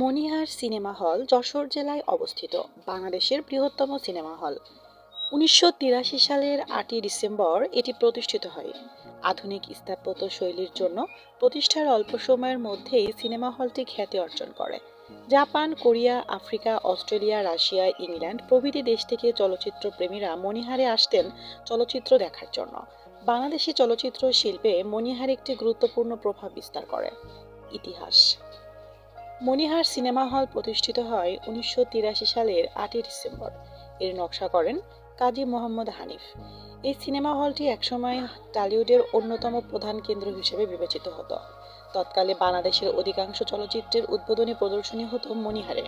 মনিহার cinema hall Jessore জেলায় অবস্থিত বাংলাদেশের বৃহত্তম সিনেমা হল। ১৯৮৩ সালের ৮ই ডিসেম্বর এটি প্রতিষ্ঠিত হয়। আধুনিক স্থাপত্য শৈলীর জন্য প্রতিষ্ঠার অল্প সময়ের মধ্যেই সিনেমা হলটি খ্যাতি অর্জন করে। Japan, Korea, Africa, Australia, Russia, England প্রভৃতি দেশ থেকে চলচ্চিত্র প্রেমীরা মনিহারে আসতেন চলচ্চিত্র দেখার জন্য। বাংলাদেশি চলচ্চিত্র শিল্পে মনিহার একটি গুরুত্বপূর্ণ প্রভাব বিস্তার করে। ইতিহাস। মনিহার সিনেমা হল প্রতিষ্ঠিত হয় ১৯৮৩ সালের ৮ই ডিসেম্বর। এর নকশা করেন কাজী মোহাম্মদ হানিফ। এই সিনেমা হলটি একসময় টলিউডের অন্যতম প্রধান কেন্দ্র হিসেবে বিবেচিত হতো। তৎকালে বাংলাদেশের অধিকাংশ চলচ্চিত্রের উদ্বোধনী প্রদর্শনী হতো মনিহারে।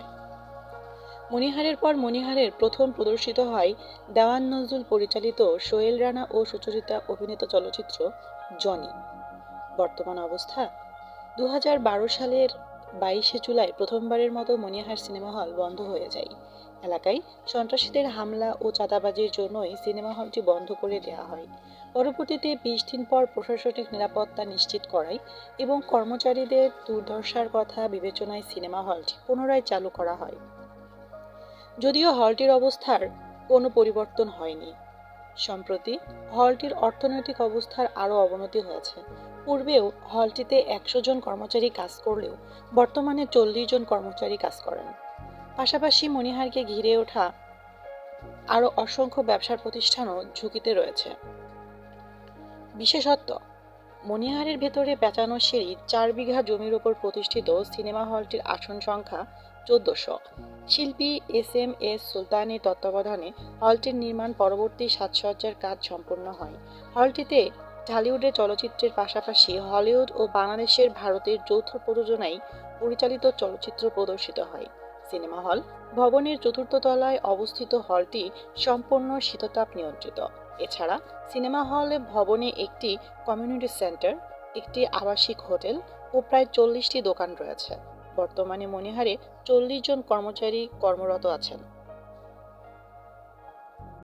মনিহারের পর মনিহারের প্রথম প্রদর্শিত হয় দেওয়ান নজরুল পরিচালিত সোহেল রানা ও সুচরিতা অভিনীত চলচ্চিত্র জনি। বর্তমান অবস্থা। ২০১২ সালের ২২শে জুলাই প্রথমবারের মতো মনিহার সিনেমা হল বন্ধ হয়ে যায়। এলাকায় সন্ত্রাসীদের হামলা ও চাঁদাবাজির জন্যই সিনেমা হলটি বন্ধ করে দেওয়া হয়। পরবর্তীতে ২০ দিন পর প্রশাসনিক নিরাপত্তা নিশ্চিত করায় এবং কর্মচারীদের দুর্দশার কথা বিবেচনায় সিনেমা হলটি পুনরায় চালু করা হয়। যদিও হলটির অবস্থার কোনো পরিবর্তন হয়নি। সম্প্রতি হলটির অর্থনৈতিক অবস্থার আরও অবনতি হয়েছে। পূর্বেও হলটিতে ১০০ জন কর্মচারী কাজ করলেও বর্তমানে ৪০ জন কর্মচারী কাজ করেন। পাশাপাশি মনিহারকে ঘিরে ওঠা আরও অসংখ্য ব্যবসার প্রতিষ্ঠানও ঝুঁকিতে রয়েছে। বিশেষত্ব। মনিহারের ভেতরে পেঁচানো সিঁড়ি ৪ বিঘা জমির ওপর প্রতিষ্ঠিত সিনেমা হলটির আসন সংখ্যা ১৪০০। শিল্পী এস সুলতানের তত্ত্বাবধানে হলটির নির্মাণ পরবর্তী সাজসজ্জার কাজ সম্পন্ন হয়। হলটিতে ঢালিউডের চলচ্চিত্রের পাশাপাশি হলিউড ও বাংলাদেশের ভারতের যৌথ প্রযোজনায় পরিচালিত চলচ্চিত্র প্রদর্শিত হয়। সিনেমা হল ভবনের চতুর্থ তলায় অবস্থিত হলটি সম্পূর্ণ শীততাপ নিয়ন্ত্রিত। এছাড়া সিনেমা হল ভবনে একটি কমিউনিটি সেন্টার, একটি আবাসিক হোটেল ও প্রায় ৪০টি দোকান রয়েছে। বর্তমানে মনিহারে ৪০ জন কর্মচারী কর্মরত আছেন।